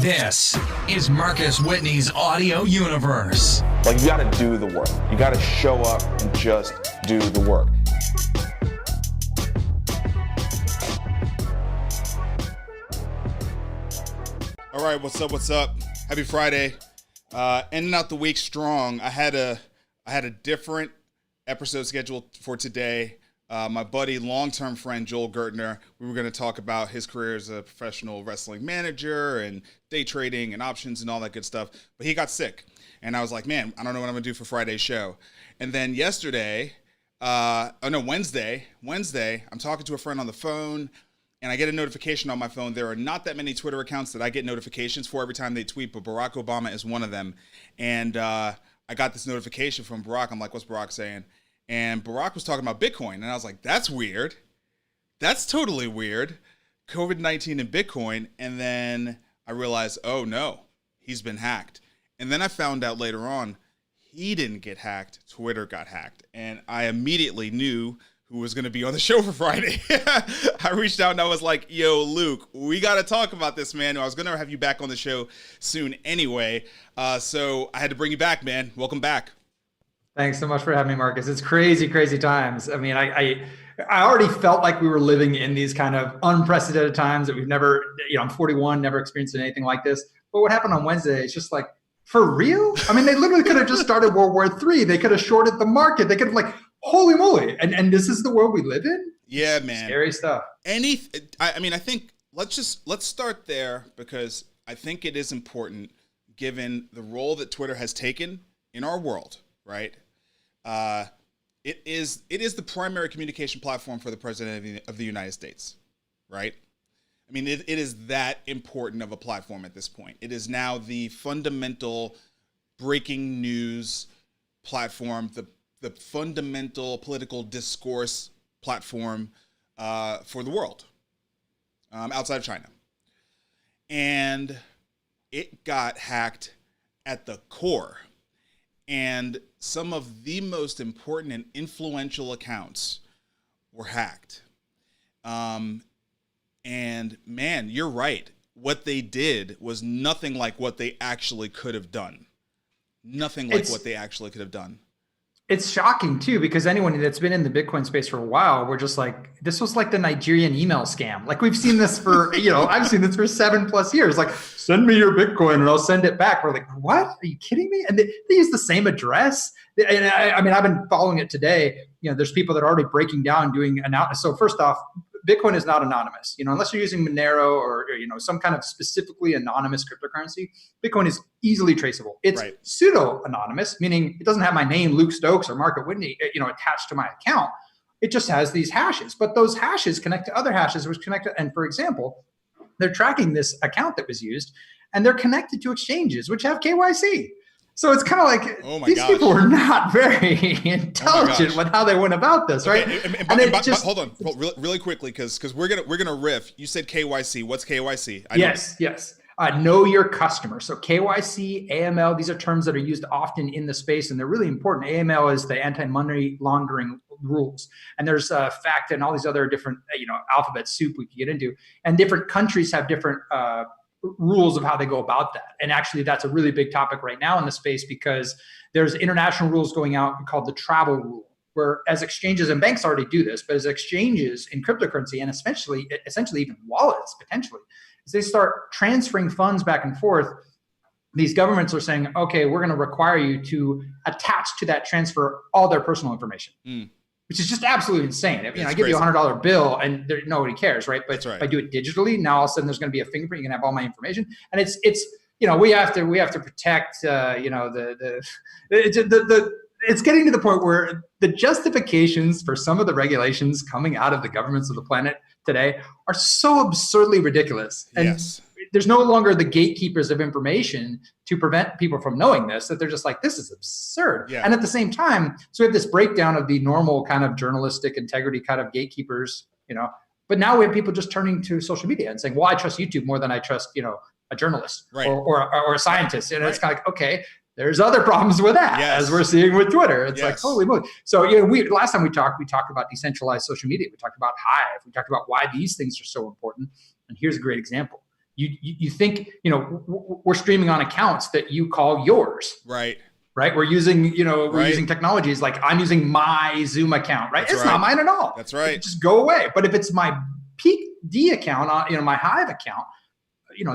This is Marcus Whitney's audio universe. Like, you gotta do the work. You gotta show up and just do the work. All right, what's up? What's up? Happy Friday. Ending out the week strong. I had a different episode scheduled for today. My buddy, longtime friend Joel Gertner, we were going to talk about his career as a professional wrestling manager and day trading and options and all that good stuff. But he got sick, and I was like, man, I don't know what I'm going to do for Friday's show. And then Wednesday, I'm talking to a friend on the phone, and I get a notification on my phone. There are not that many Twitter accounts that I get notifications for every time they tweet, but Barack Obama is one of them. And I got this notification from Barack. I'm like, what's Barack saying? And Barack was talking about Bitcoin. And I was like, that's weird. That's totally weird. COVID-19 and Bitcoin. And then I realized, oh no, he's been hacked. And then I found out later on, he didn't get hacked. Twitter got hacked. And I immediately knew who was going to be on the show for Friday. I reached out and I was like, yo, Luke, we got to talk about this, man. I was going to have you back on the show soon anyway. So I had to bring you back, man. Welcome back. Thanks so much for having me, Marcus. It's crazy, crazy times. I mean, I already felt like we were living in these kind of unprecedented times that we've never, I'm 41, never experienced anything like this. But what happened on Wednesday, it's just like, for real? I mean, they literally could have just started World War III. They could have shorted the market. They could have holy moly. And this is the world we live in? Yeah, man. Scary stuff. I think let's start there, because I think it is important given the role that Twitter has taken in our world, right? It is the primary communication platform for the president of the United States, right? I mean, it is that important of a platform at this point. It is now the fundamental breaking news platform, the fundamental political discourse platform for the world outside of China. And it got hacked at the core. And some of the most important and influential accounts were hacked. And man, you're right. What they did was nothing like what they actually could have done. It's shocking too, because anyone that's been in the Bitcoin space for a while, we're just like, this was like the Nigerian email scam. Like, we've seen this for, I've seen this for 7+ years. Like, send me your Bitcoin and I'll send it back. We're like, what? Are you kidding me? And they use the same address. And I mean, I've been following it today. There's people that are already breaking down, doing analysis. So first off, Bitcoin is not anonymous, unless you're using Monero or some kind of specifically anonymous cryptocurrency. Bitcoin is easily traceable. It's right. Pseudo-anonymous, meaning it doesn't have my name, Luke Stokes or Marcus Whitney, attached to my account. It just has these hashes, but those hashes connect to other hashes, which connect to, and for example, they're tracking this account that was used, and they're connected to exchanges which have KYC. So it's kind of like these people were not very intelligent with how they went about this, right? Okay. Hold on, really quickly, because we're gonna riff. You said KYC. What's KYC? Yes. Know your customer. So KYC, AML, these are terms that are used often in the space, and they're really important. AML is the anti-money laundering rules, and there's FACTA and all these other different alphabet soup we could get into, and different countries have different rules of how they go about that. And actually, that's a really big topic right now in the space, because there's international rules going out called the travel rule, where as exchanges, and banks already do this, but as exchanges in cryptocurrency, and essentially even wallets potentially, as they start transferring funds back and forth, these governments are saying, okay, we're going to require you to attach to that transfer all their personal information. Which is just absolutely insane. I give you $100 bill and nobody cares, right? But if I do it digitally, now all of a sudden there's going to be a fingerprint. You can have all my information, and it's we have to protect it's getting to the point where the justifications for some of the regulations coming out of the governments of the planet today are so absurdly ridiculous. And yes. There's no longer the gatekeepers of information to prevent people from knowing this, that they're just like, this is absurd. Yeah. And at the same time, so we have this breakdown of the normal kind of journalistic integrity kind of gatekeepers, but now we have people just turning to social media and saying, well, I trust YouTube more than I trust, a journalist right. or a scientist. And it's kind of like, okay, there's other problems with that, as we're seeing with Twitter. It's like, holy moly. So, last time we talked about decentralized social media. We talked about Hive. We talked about why these things are so important. And here's a great example. you think, we're streaming on accounts that you call yours. Right. Right. We're using, using technologies like I'm using my Zoom account, right? It's not mine at all. That's right. Just go away. But if it's my Peak D account, my Hive account,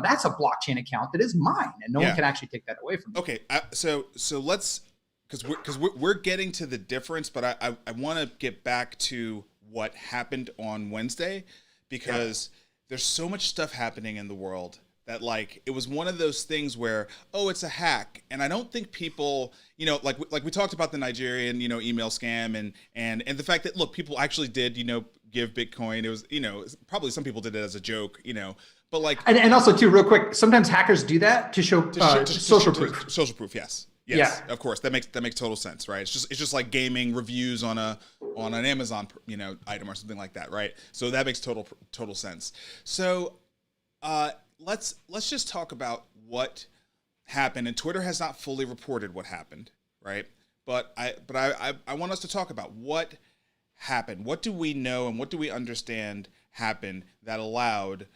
that's a blockchain account that is mine, and no one can actually take that away from me. Okay. So let's, because we're getting to the difference, but I want to get back to what happened on Wednesday, because there's so much stuff happening in the world that, like, it was one of those things where, it's a hack. And I don't think people, like we talked about the Nigerian, email scam and the fact that, look, people actually did, give Bitcoin. It was, probably some people did it as a joke, but like, and also too, real quick, sometimes hackers do that to show social proof. Social proof. Yes. Yes, of course. That makes total sense, right? It's just like gaming reviews on an Amazon, item or something like that, right? So that makes total sense. So, let's just talk about what happened. And Twitter has not fully reported what happened, right? But I want us to talk about what happened. What do we know and what do we understand happened that allowed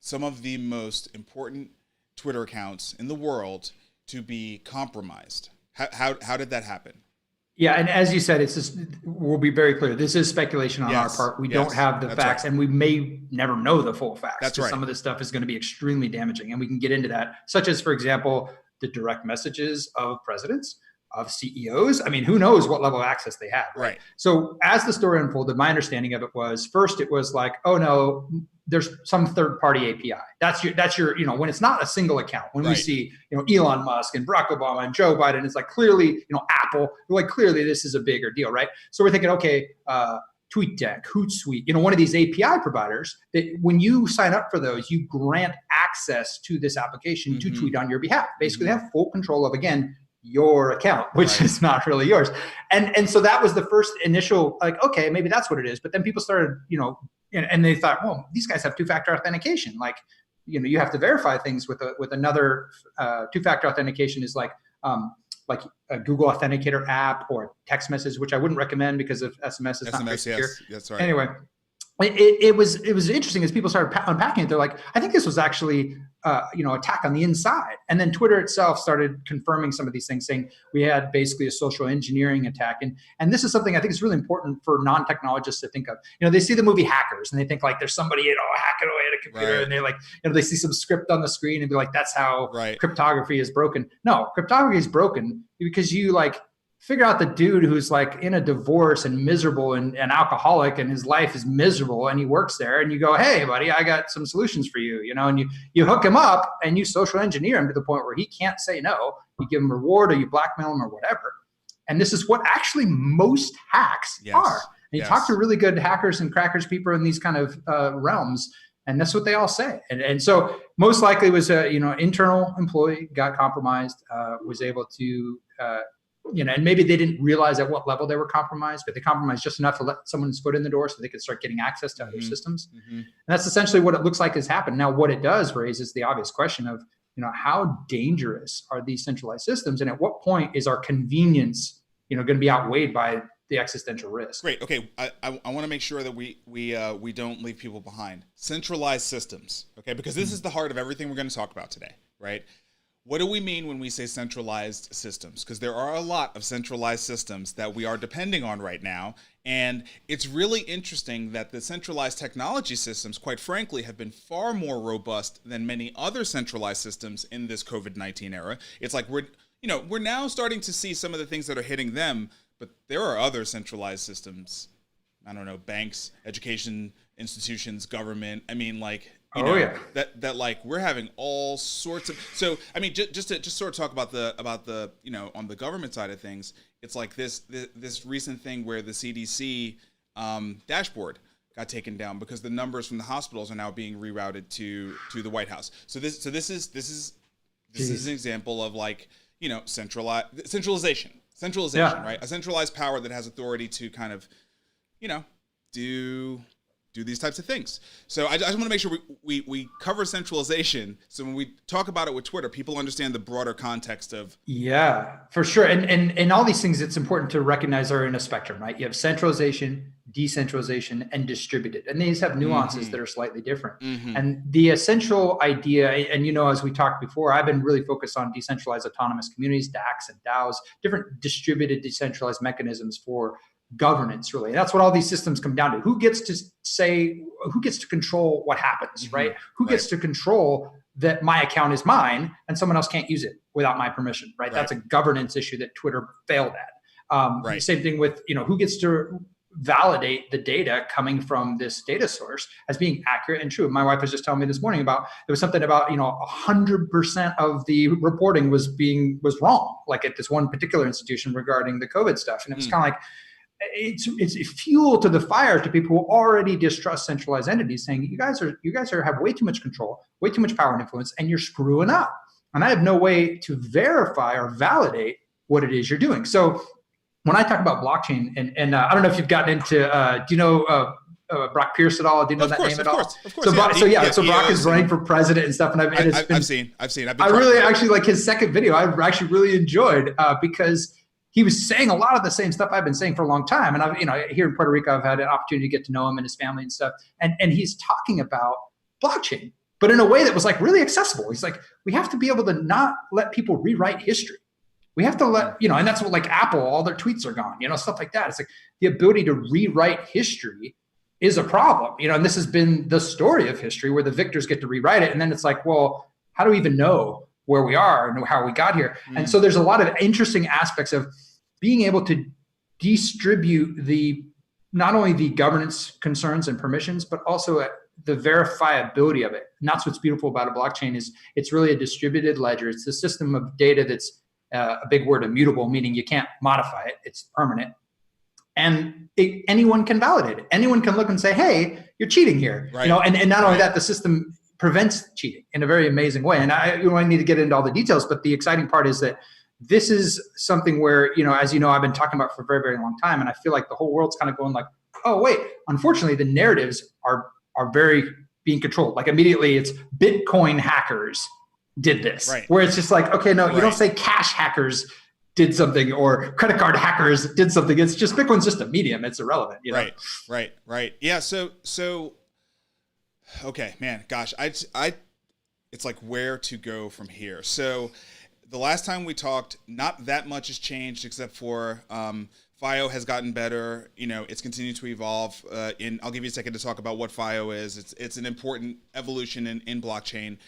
some of the most important Twitter accounts in the world to be compromised? How did that happen? Yeah, and as you said, we'll be very clear. This is speculation on our part. We don't have the facts, and we may never know the full facts. That's right. Some of this stuff is going to be extremely damaging, and we can get into that, such as, for example, the direct messages of presidents, of CEOs. I mean, who knows what level of access they had, right? So as the story unfolded, my understanding of it was, first it was like, oh no, there's some third-party API. That's your, when it's not a single account, when we see, Elon Musk and Barack Obama and Joe Biden, it's like clearly, Apple, like clearly this is a bigger deal, right? So we're thinking, okay, TweetDeck, Hootsuite, one of these API providers that when you sign up for those, you grant access to this application to tweet on your behalf. Basically, they have full control of, again, your account, which is not really yours. And so that was the first initial, like, okay, maybe that's what it is. But then people started, and they thought, well, these guys have two-factor authentication. Like, you have to verify things with another two-factor authentication is like a Google Authenticator app or text message, which I wouldn't recommend because of SMS is not very secure. Yes, that's right. Anyway, it was interesting as people started unpacking it. They're like, I think this was actually attack on the inside. And then Twitter itself started confirming some of these things, saying we had basically a social engineering attack. And this is something I think is really important for non-technologists to think of. They see the movie Hackers and they think like there's somebody hacking away at a computer, and they like they see some script on the screen and be like, that's how cryptography is broken. No, cryptography is broken because you like figure out the dude who's like in a divorce and miserable and alcoholic and his life is miserable and he works there, and you go, hey buddy, I got some solutions for you, and you hook him up and you social engineer him to the point where he can't say no. You give him a reward or you blackmail him or whatever. And this is what actually most hacks are. And you talk to really good hackers and crackers people in these kind of realms, and that's what they all say. And so most likely was internal employee got compromised, was able to and maybe they didn't realize at what level they were compromised, but they compromised just enough to let someone's foot in the door so they could start getting access to other systems. And that's essentially what it looks like has happened. Now, what it does raise is the obvious question of, how dangerous are these centralized systems? And at what point is our convenience, going to be outweighed by the existential risk? Great. Okay. I want to make sure that we don't leave people behind. Centralized systems. Okay. Because this is the heart of everything we're going to talk about today, right? What do we mean when we say centralized systems? Because there are a lot of centralized systems that we are depending on right now. And it's really interesting that the centralized technology systems, quite frankly, have been far more robust than many other centralized systems in this COVID-19 era. It's like we're now starting to see some of the things that are hitting them, but there are other centralized systems. I don't know, banks, education institutions, government. I mean, like, that like we're having all sorts of. So I mean, just to sort of talk about the on the government side of things, it's like this recent thing where the CDC dashboard got taken down because the numbers from the hospitals are now being rerouted to the White House. So this is an example of like centralization, right? A centralized power that has authority to kind of do do these types of things. So I just want to make sure we cover centralization. So when we talk about it with Twitter, people understand the broader context of. Yeah, for sure. And all these things, it's important to recognize are in a spectrum, right? You have centralization, decentralization, and distributed. And these have nuances that are slightly different. And the essential idea, and as we talked before, I've been really focused on decentralized autonomous communities, DACs and DAOs, different distributed decentralized mechanisms for governance, really. That's what all these systems come down to. Who gets to control what happens, right? Who gets to control that my account is mine and someone else can't use it without my permission, right? That's a governance issue that Twitter failed at. Same thing with, who gets to validate the data coming from this data source as being accurate and true. My wife was just telling me this morning there was something about 100% of the reporting was wrong, like at this one particular institution regarding the COVID stuff, and it was kind of like it's fuel to the fire to people who already distrust centralized entities, saying you guys have way too much control, way too much power and influence, and you're screwing up, and I have no way to verify or validate what it is you're doing. So when I talk about blockchain, and I don't know if you've gotten into, do you know Brock Pierce at all? Do you know that name at all? Of course. So Brock is running for president and stuff, and I've seen. I really actually like his second video. I actually really enjoyed because he was saying a lot of the same stuff I've been saying for a long time. And I've, here in Puerto Rico, I've had an opportunity to get to know him and his family and stuff. And he's talking about blockchain, but in a way that was like really accessible. He's like, we have to be able to not let people rewrite history. We have to let, and that's what, like Apple, all their tweets are gone, stuff like that. It's like the ability to rewrite history is a problem, and this has been the story of history where the victors get to rewrite it. And then it's like, well, how do we even know where we are and how we got here? And so there's a lot of interesting aspects of being able to distribute not only the governance concerns and permissions, but also the verifiability of it. And that's what's beautiful about a blockchain is it's really a distributed ledger. It's a system of data that's a big word, immutable, meaning you can't modify it. It's permanent. And anyone can validate it. Anyone can look and say, hey, you're cheating here. Right. And not only that, the system prevents cheating in a very amazing way. And I need to get into all the details, but the exciting part is that this is something where, as I've been talking about for a very, very long time. And I feel like the whole world's kind of going like, oh, wait, unfortunately, the narratives are very being controlled. Like immediately it's Bitcoin hackers did this, where it's just like, okay, no, you don't say cash hackers did something or credit card hackers did something. It's just Bitcoin's just a medium. It's irrelevant. Right. Yeah. So, okay, man, gosh, it's like where to go from here. So the last time we talked, not that much has changed except for FIO has gotten better. It's continued to evolve. I'll give you a second to talk about what FIO is. It's an important evolution in blockchain.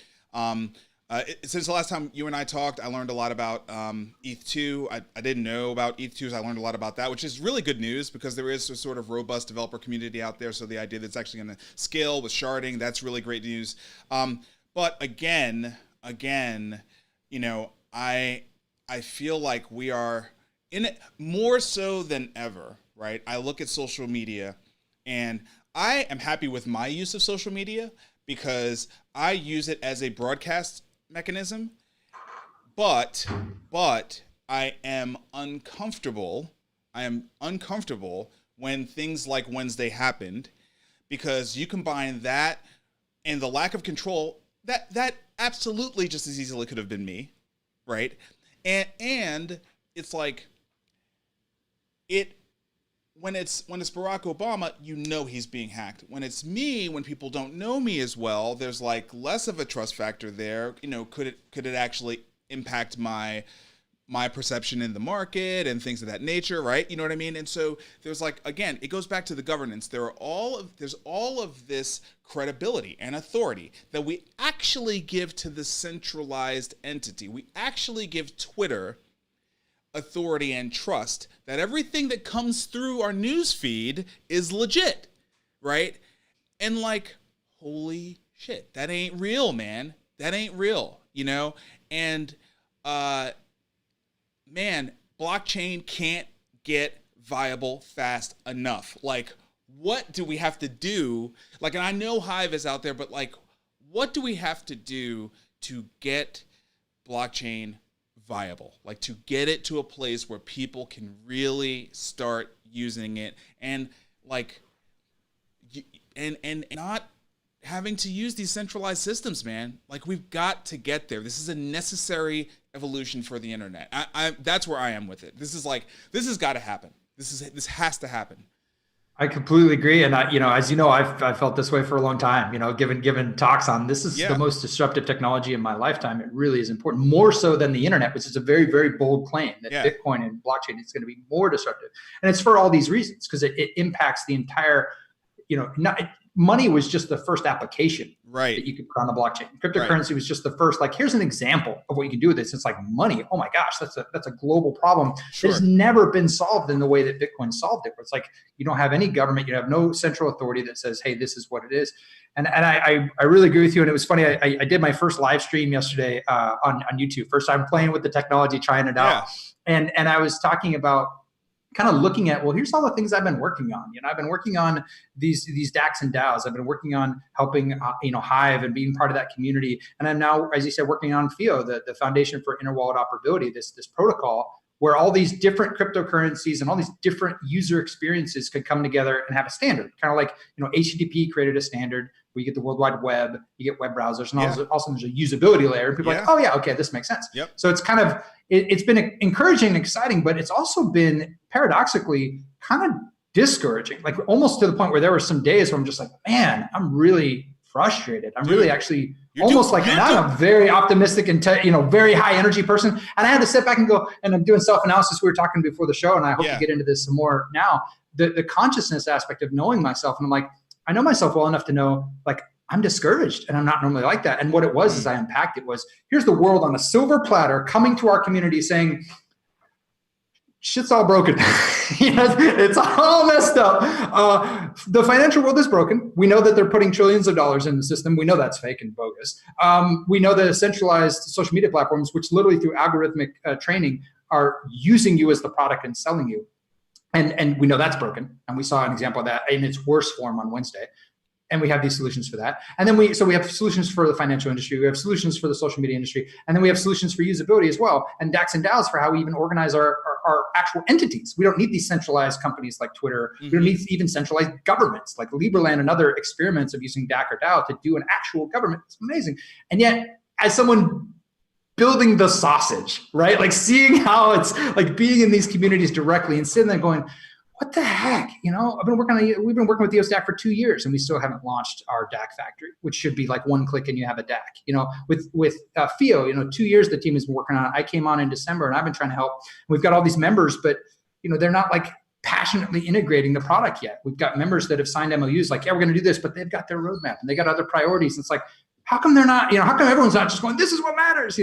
Since the last time you and I talked, I learned a lot about ETH2. I didn't know about ETH2, so I learned a lot about that, which is really good news because there is a sort of robust developer community out there. So the idea that it's actually going to scale with sharding, that's really great news. But again, I feel like we are in it more so than ever, right? I look at social media and I am happy with my use of social media because I use it as a broadcast mechanism, but I am uncomfortable when things like Wednesday happened, because you combine that and the lack of control that absolutely just as easily could have been me, right? And it's like when it's Barack Obama, he's being hacked. When it's me, when people don't know me as well, there's like less of a trust factor there. Could it actually impact my perception in the market and things of that nature, right? You know what I mean? And so there's like, again, it goes back to the governance. There's all of this credibility and authority that we actually give to the centralized entity. We actually give Twitter authority and trust that everything that comes through our news feed is legit, right? And like, holy shit, that ain't real, man. That ain't real, And man, blockchain can't get viable fast enough. Like, what do we have to do? Like, and I know Hive is out there, but like, what do we have to do to get blockchain viable, like to get it to a place where people can really start using it? And like, and not having to use these centralized systems, man. Like, we've got to get there. This is a necessary evolution for the internet. That's where I am with it. This has got to happen. This has to happen. I completely agree. And as you know, I've felt this way for a long time, given talks on this is the most disruptive technology in my lifetime. It really is important, more so than the internet, which is a very, very bold claim that Bitcoin and blockchain is going to be more disruptive. And it's for all these reasons, because it impacts the entire, money was just the first application that you could put on the blockchain. Cryptocurrency was just the first, here's an example of what you can do with this. It's like money. Oh my gosh, that's a global problem. Sure. It has never been solved in the way that Bitcoin solved it. Where it's like, you don't have any government, you have no central authority that says, hey, this is what it is. And I really agree with you. And it was funny. I did my first live stream yesterday on YouTube. First time playing with the technology, trying it out. And I was talking about kind of looking at, well, here's all the things I've been working on. I've been working on these DACs and DAOs. I've been working on helping, Hive and being part of that community. And I'm now, as you said, working on FIO, the Foundation for Inter-Wallet Operability, this protocol where all these different cryptocurrencies and all these different user experiences could come together and have a standard. Kind of like, HTTP created a standard where you get the World Wide Web, you get web browsers, and also there's a usability layer. And people are like, oh yeah, okay, this makes sense. Yep. So it's kind of, it's been encouraging and exciting, but it's also been paradoxically kind of discouraging, like almost to the point where there were some days where I'm just like, man, I'm really frustrated. I'm really actually almost I'm a very optimistic and very high energy person. And I had to sit back and go, and I'm doing self-analysis. We were talking before the show, and I hope to get into this some more now. The consciousness aspect of knowing myself. And I'm like, I know myself well enough to know, like, I'm discouraged and I'm not normally like that. And what it was as I unpacked it was, here's the world on a silver platter coming to our community saying, shit's all broken. It's all messed up. The financial world is broken. We know that they're putting trillions of dollars in the system. We know that's fake and bogus. We know that centralized social media platforms, which literally through algorithmic training are using you as the product and selling you. And we know that's broken. And we saw an example of that in its worst form on Wednesday. And we have these solutions for that. And then we have solutions for the financial industry. We have solutions for the social media industry. And then we have solutions for usability as well. And DACs and DAOs for how we even organize our actual entities. We don't need these centralized companies like Twitter. We don't need even centralized governments like Liberland and other experiments of using DAC or DAO to do an actual government. It's amazing. And yet, as someone building the sausage, right? Like seeing how it's like being in these communities directly and sitting there going, what the heck? We've been working with EOS DAC for 2 years and we still haven't launched our DAC factory, which should be like one click and you have a DAC. With FIO, 2 years the team has been working on it. I came on in December and I've been trying to help. We've got all these members, but they're not like passionately integrating the product yet. We've got members that have signed MOUs like, yeah, we're going to do this, but they've got their roadmap and they got other priorities. And it's like, how come they're not, how come everyone's not just going, this is what matters,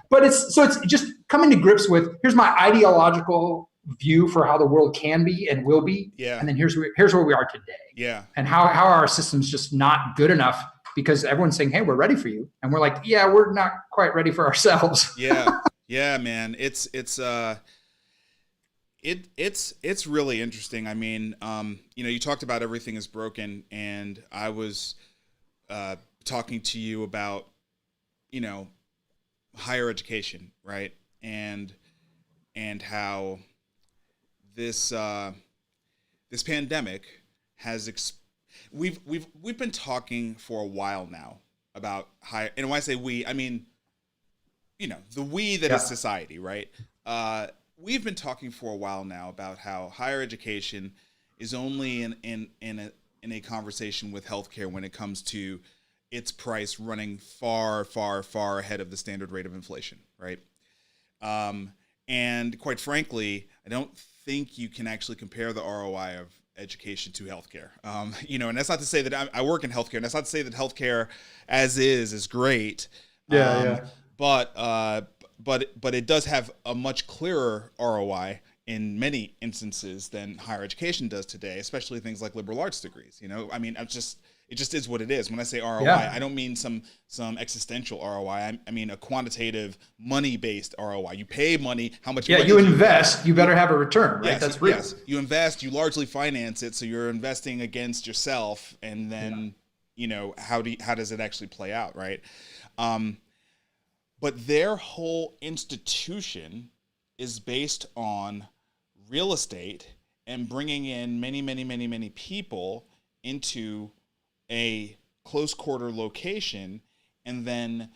But it's just coming to grips with, here's my ideological view for how the world can be and will be. Yeah. And then here's where we are today. Yeah. And how are our systems just not good enough because everyone's saying, hey, we're ready for you. And we're like, yeah, we're not quite ready for ourselves. Yeah. Yeah, man. It's really interesting. I mean, you talked about everything is broken and I was talking to you about, higher education, right? And how this pandemic has we've been talking for a while now about higher, and when I say we, I mean the we that is society, right? We've been talking for a while now about how higher education is only in a conversation with healthcare when it comes to its price running far, far, far ahead of the standard rate of inflation, right? And quite frankly, I don't think you can actually compare the ROI of education to healthcare. And that's not to say that I work in healthcare, and that's not to say that healthcare as is great. But it does have a much clearer ROI in many instances than higher education does today, especially things like liberal arts degrees. I mean, it just is what it is. When I say ROI, I don't mean some existential ROI. I mean a quantitative, money-based ROI. You pay money, how much money you invest, you better have a return, right? Yes, that's real. Yes, you invest, you largely finance it, so you're investing against yourself, and then, how does it actually play out, right? But their whole institution is based on real estate and bringing in many, many, many, many people into a close quarter location and then,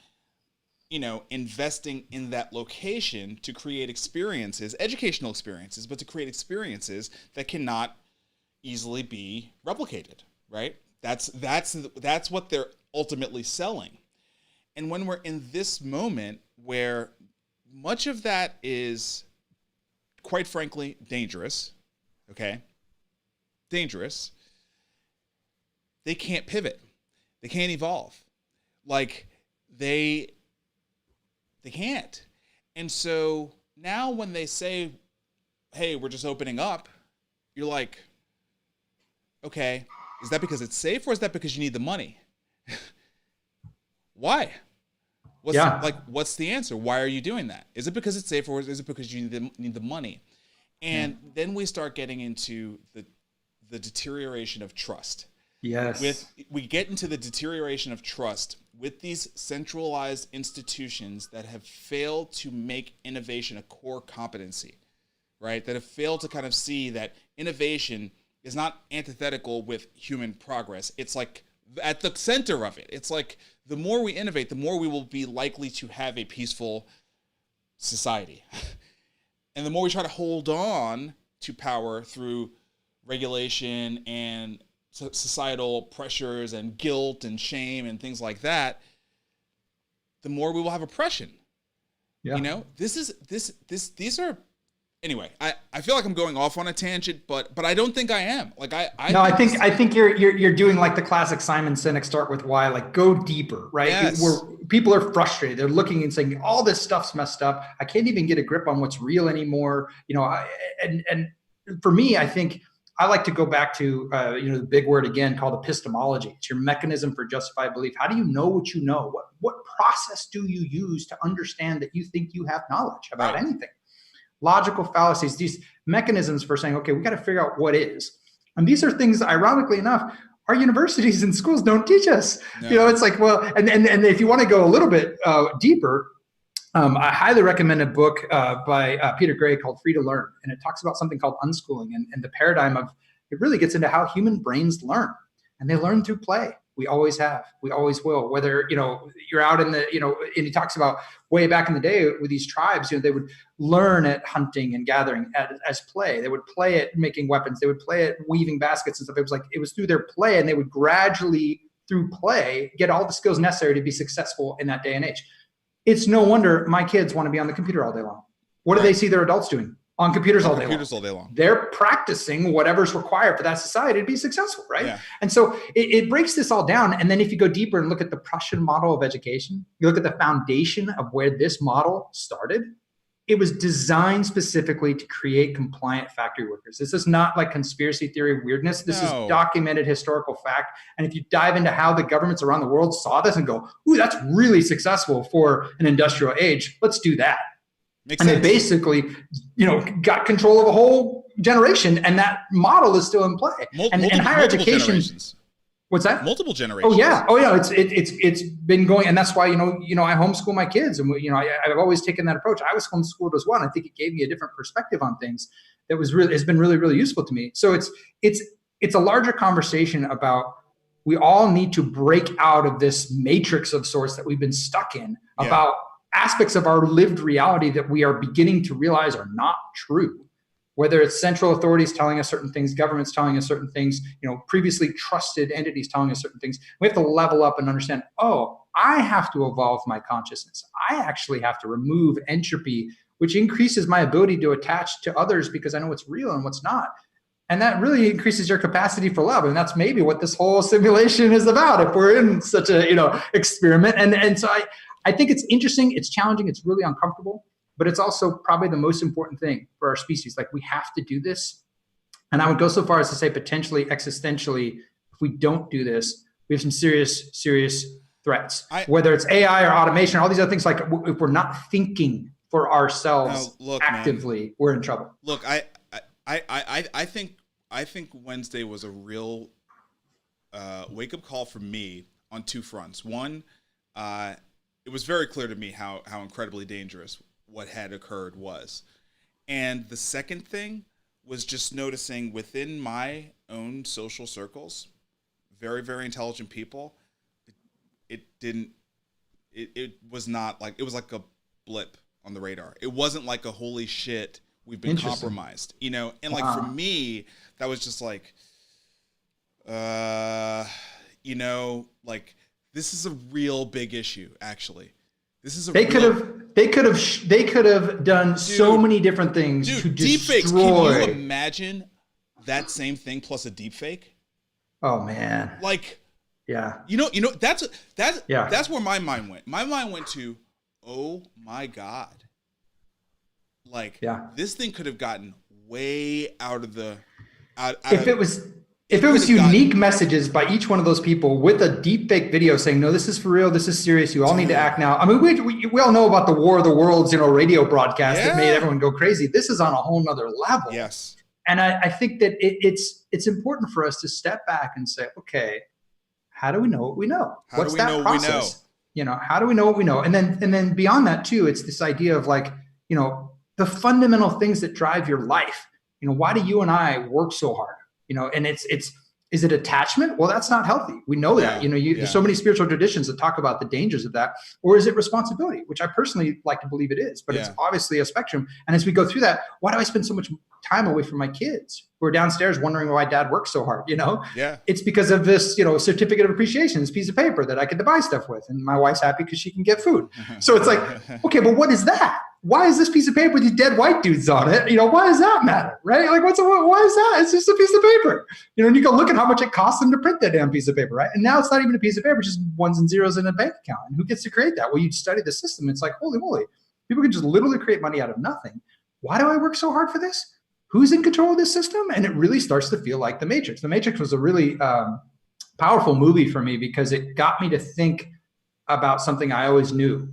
investing in that location to create experiences, educational experiences, but to create experiences that cannot easily be replicated, right? That's what they're ultimately selling. And when we're in this moment where much of that is, quite frankly, dangerous, okay? Dangerous. They can't pivot. They can't evolve. Like, they can't. And so now when they say, hey, we're just opening up, you're like, okay, is that because it's safe or is that because you need the money? Why? What's the answer? Why are you doing that? Is it because it's safe or is it because you need the money? And then we start getting into the deterioration of trust. Yes. We get into the deterioration of trust with these centralized institutions that have failed to make innovation a core competency, right? That have failed to kind of see that innovation is not antithetical with human progress. It's like at the center of it. It's like the more we innovate, the more we will be likely to have a peaceful society. And the more we try to hold on to power through regulation and societal pressures and guilt and shame and things like that, the more we will have oppression. Yeah. These are, anyway, I feel like I'm going off on a tangent, but I don't think I am. Like I think you're doing like the classic Simon Sinek start with why, like go deeper, right? Yes. Where people are frustrated. They're looking and saying, all this stuff's messed up. I can't even get a grip on what's real anymore. And for me, I think I like to go back to, the big word again called epistemology. It's your mechanism for justified belief. How do you know what you know? What process do you use to understand that you think you have knowledge about anything? Logical fallacies, these mechanisms for saying, okay, we got to figure out what is. And these are things, ironically enough, our universities and schools don't teach us. No. It's like, well, and if you want to go a little bit deeper, I highly recommend a book by Peter Gray called Free to Learn. And it talks about something called unschooling and the paradigm of, it really gets into how human brains learn. And they learn through play. We always have, we always will. Whether, you're out in the, and he talks about way back in the day with these tribes, they would learn at hunting and gathering as play. They would play at making weapons. They would play at weaving baskets and stuff. It was through their play, and they would gradually, through play, get all the skills necessary to be successful in that day and age. It's no wonder my kids want to be on the computer all day long. What do they see their adults doing? On computers all day long. They're practicing whatever's required for that society to be successful, right? Yeah. And so it breaks this all down. And then if you go deeper and look at the Prussian model of education, you look at the foundation of where this model started, it was designed specifically to create compliant factory workers. This is not like conspiracy theory weirdness. This is documented historical fact. And if you dive into how the governments around the world saw this and go, ooh, that's really successful for an industrial age, let's do that. Makes sense. They basically, got control of a whole generation, and that model is still in play. And higher education. Generations. What's that? Multiple generations. Oh yeah. It's been going, and that's why I homeschool my kids, and I've always taken that approach. I was homeschooled as well, and I think it gave me a different perspective on things that has been really, really useful to me. So it's a larger conversation about, we all need to break out of this matrix of sorts that we've been stuck in about aspects of our lived reality that we are beginning to realize are not true. Whether it's central authorities telling us certain things, governments telling us certain things, previously trusted entities telling us certain things, we have to level up and understand, I have to evolve my consciousness. I actually have to remove entropy, which increases my ability to attach to others because I know what's real and what's not. And that really increases your capacity for love. And that's maybe what this whole simulation is about, if we're in such a, experiment. And so I think it's interesting, it's challenging, it's really uncomfortable, but it's also probably the most important thing for our species. Like, we have to do this. And I would go so far as to say, potentially existentially, if we don't do this, we have some serious, serious threats. Whether it's AI or automation, all these other things, like if we're not thinking for ourselves actively, we're in trouble. Look, I think Wednesday was a real wake-up call for me on two fronts. One, it was very clear to me how incredibly dangerous what had occurred was. And the second thing was just noticing within my own social circles, very, very intelligent people, it was not like, it was like a blip on the radar. It wasn't like a holy shit, we've been compromised, you know? And like, for me, that was just like, you know, like, this is a real big issue, actually. This is a they could have done so many different things to destroy. Deepfakes. Can you imagine that same thing plus a deepfake? Oh man. Like, yeah. You know, that's where my mind went. My mind went to, oh my God. Like, this thing could have gotten way out of the if it was unique messages by each one of those people with a deep fake video saying, no, this is for real, this is serious, you all need to act now. I mean, we all know about the War of the Worlds, radio broadcast that made everyone go crazy. This is on a whole nother level. Yes. And I think that it's important for us to step back and say, okay, how do we know what we know? What's that process? How do we know what we know? And then beyond that too, it's this idea of like, the fundamental things that drive your life. Why do you and I work so hard? And is it attachment? Well, that's not healthy. We know that. There's so many spiritual traditions that talk about the dangers of that. Or is it responsibility, which I personally like to believe it is, but it's obviously a spectrum. And as we go through that, why do I spend so much time away from my kids who are downstairs wondering why dad works so hard? It's because of this, certificate of appreciation, this piece of paper that I could buy stuff with. And my wife's happy because she can get food. So it's like, okay, but what is that? Why is this piece of paper with these dead white dudes on it? Why does that matter? Right? Like, why is that? It's just a piece of paper. And you go look at how much it costs them to print that damn piece of paper, right? And now it's not even a piece of paper, it's just ones and zeros in a bank account. And who gets to create that? Well, you study the system. It's like, holy moly, people can just literally create money out of nothing. Why do I work so hard for this? Who's in control of this system? And it really starts to feel like The Matrix. The Matrix was a really powerful movie for me because it got me to think about something I always knew.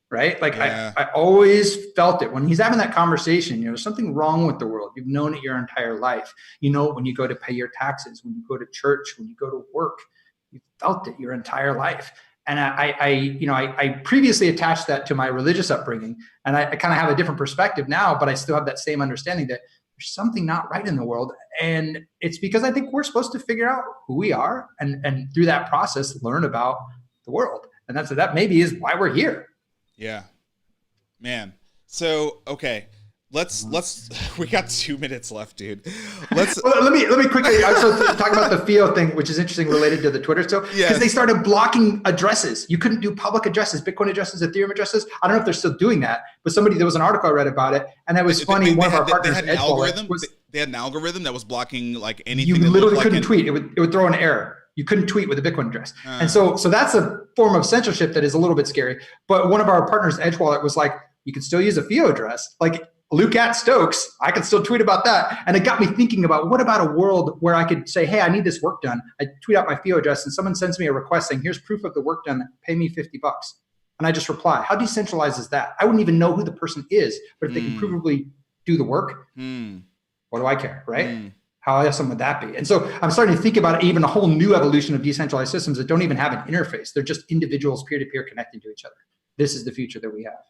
Right? Like I always felt it when he's having that conversation, there's something wrong with the world. You've known it your entire life. When you go to pay your taxes, when you go to church, when you go to work, you felt it your entire life. And I previously attached that to my religious upbringing, and I kind of have a different perspective now, but I still have that same understanding that there's something not right in the world. And it's because I think we're supposed to figure out who we are and through that process, learn about the world. And that maybe is why we're here. Yeah, man. So, okay, let's, we got 2 minutes left, dude. Let me quickly also talk about the FIO thing, which is interesting related to the Twitter stuff. Because they started blocking addresses. You couldn't do public addresses, Bitcoin addresses, Ethereum addresses. I don't know if they're still doing that, but there was an article I read about it. And that was funny. One of our partners, they had an algorithm that was blocking like anything. You literally couldn't tweet. It would throw an error. You couldn't tweet with a Bitcoin address. And so that's a form of censorship that is a little bit scary. But one of our partners, Edge Wallet, was like, you can still use a FIO address. Like Luke at Stokes, I can still tweet about that. And it got me thinking about what about a world where I could say, hey, I need this work done. I tweet out my FIO address and someone sends me a request saying, here's proof of the work done. Pay me $50. And I just reply. How decentralized is that? I wouldn't even know who the person is, but if they can provably do the work, what do I care, right? How awesome would that be? And so I'm starting to think about even a whole new evolution of decentralized systems that don't even have an interface. They're just individuals peer-to-peer connecting to each other. This is the future that we have.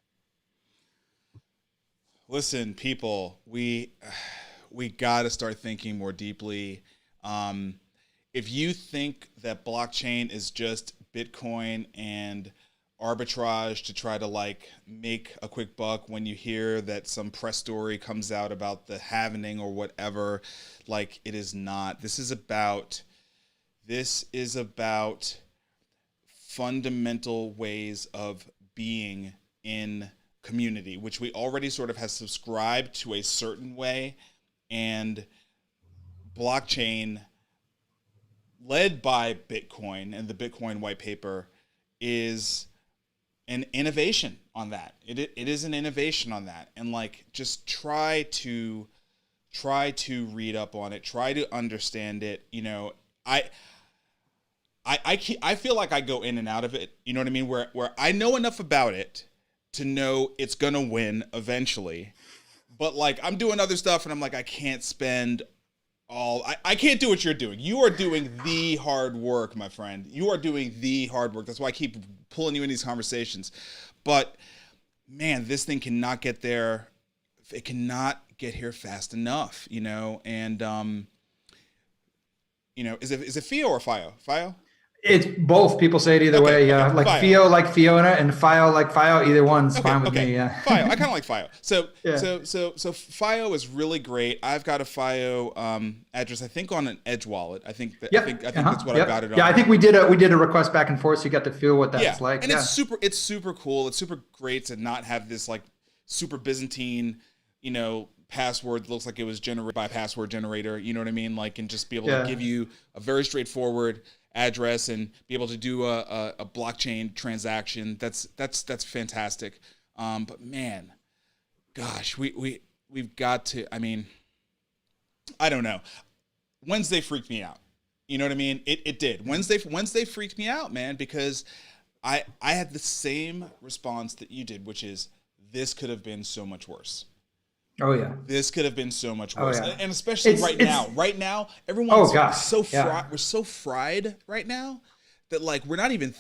Listen, people, we got to start thinking more deeply. If you think that blockchain is just Bitcoin and arbitrage to try to like make a quick buck when you hear that some press story comes out about the halvening or whatever, like it is not. This is about fundamental ways of being in community, which we already sort of have subscribed to a certain way. And blockchain, led by Bitcoin and the Bitcoin white paper, is an innovation on that. It is an innovation on that. And like, just try to read up on it, try to understand it. I feel like I go in and out of it. You know what I mean? Where I know enough about it to know it's gonna win eventually, but like I'm doing other stuff and I'm like, I can't spend I can't do what you're doing. You are doing the hard work, my friend. You are doing the hard work. That's why I keep pulling you in these conversations. But man, this thing cannot get there. It cannot get here fast enough, and is it FIO or FIO? FIO? It's both. People say it either way. Yeah, like FIO, like Fiona, and FIO, like FIO. Either one's fine with me. Yeah. FIO. I kind of like FIO. So FIO is really great. I've got a FIO address. I think on an Edge wallet. I think that's what I got it on. Yeah, I think we did a request back and forth, so you got to feel what that's like. And it's super cool. It's super great to not have this like super Byzantine, password that looks like it was generated by a password generator. You know what I mean? Like, and just be able to give you a very straightforward address and be able to do a blockchain transaction. That's fantastic. But man, gosh, we've got to, I don't know. Wednesday freaked me out. You know what I mean? It did. Wednesday freaked me out, man, because I had the same response that you did, which is this could have been so much worse. Oh yeah, this could have been so much worse, and especially right now. Right now, everyone's we're so fried right now that like we're not even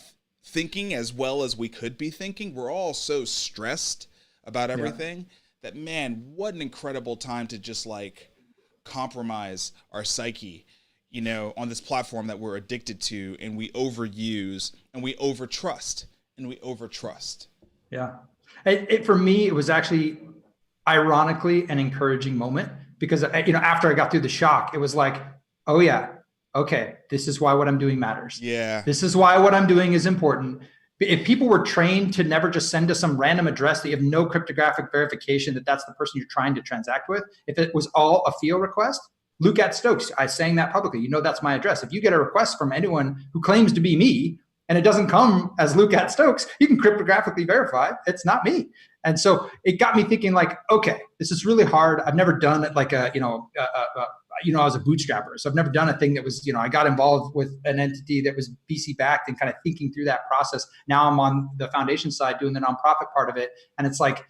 thinking as well as we could be thinking. We're all so stressed about everything that, man, what an incredible time to just like compromise our psyche, on this platform that we're addicted to, and we overuse and we overtrust. Yeah, for me, it was actually, ironically, an encouraging moment because, after I got through the shock, it was like, oh yeah, okay, this is why what I'm doing matters. Yeah. This is why what I'm doing is important. If people were trained to never just send to some random address that you have no cryptographic verification that that's the person you're trying to transact with, if it was all a FIO request, Luke at Stokes, I saying that publicly, that's my address. If you get a request from anyone who claims to be me and it doesn't come as Luke at Stokes, you can cryptographically verify it's not me. And so it got me thinking like, okay, this is really hard. I've never done it like I was a bootstrapper. So I've never done a thing that was, I got involved with an entity that was VC backed and kind of thinking through that process. Now I'm on the foundation side doing the nonprofit part of it. And it's like,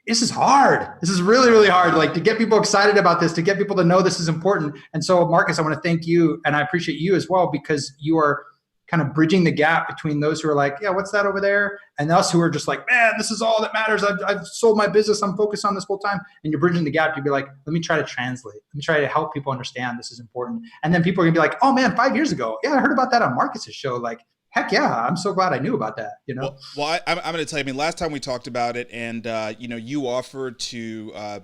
this is hard. This is really, really hard. Like to get people excited about this, to get people to know this is important. And so Marcus, I want to thank you. And I appreciate you as well, because you are kind of bridging the gap between those who are like, yeah, what's that over there? And us who are just like, man, this is all that matters. I've sold my business. I'm focused on this whole time. And you're bridging the gap to be like, let me try to translate. Let me try to help people understand this is important. And then people are gonna be like, oh man, 5 years ago. Yeah, I heard about that on Marcus's show. Like, heck yeah, I'm so glad I knew about that. Well, I'm going to tell you, last time we talked about it and, you offered to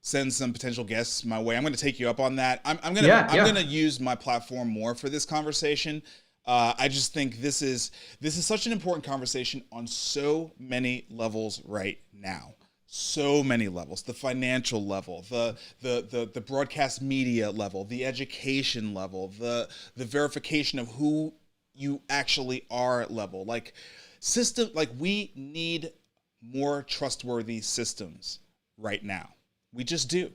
send some potential guests my way. I'm going to take you up on that. I'm going to use my platform more for this conversation. I just think this is such an important conversation on so many levels right now. So many levels: the financial level, the broadcast media level, the education level, the verification of who you actually are level. Like we need more trustworthy systems right now. We just do.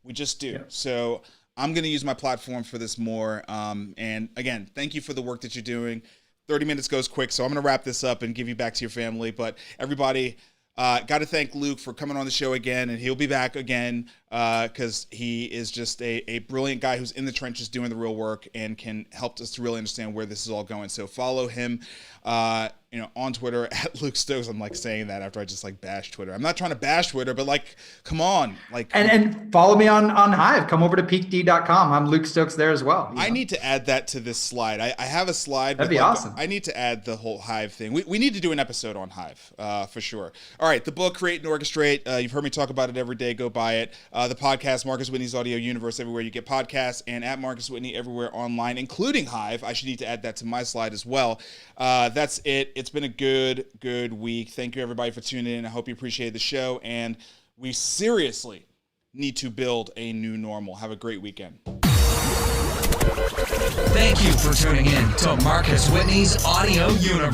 Yeah. So I'm going to use my platform for this more. And again, thank you for the work that you're doing. 30 minutes goes quick, so I'm going to wrap this up and give you back to your family. But everybody, got to thank Luke for coming on the show again, and he'll be back again because he is just a brilliant guy who's in the trenches doing the real work and can help us to really understand where this is all going. So follow him on Twitter at Luke Stokes. I'm like saying that after I just like bash Twitter. I'm not trying to bash Twitter, but like, come on. And follow me on Hive. Come over to peakd.com. I'm Luke Stokes there as well. I need to add that to this slide. I have a slide. That'd be awesome. I need to add the whole Hive thing. We need to do an episode on Hive for sure. All right. The book, Create and Orchestrate. You've heard me talk about it every day. Go buy it. The podcast, Marcus Whitney's Audio Universe, everywhere you get podcasts, and at Marcus Whitney everywhere online, including Hive. I should need to add that to my slide as well. That's it. It's been a good week. Thank you everybody for tuning in. I hope you appreciate the show, and we seriously need to build a new normal. Have a great weekend. Thank you for tuning in to Marcus Whitney's Audio Universe.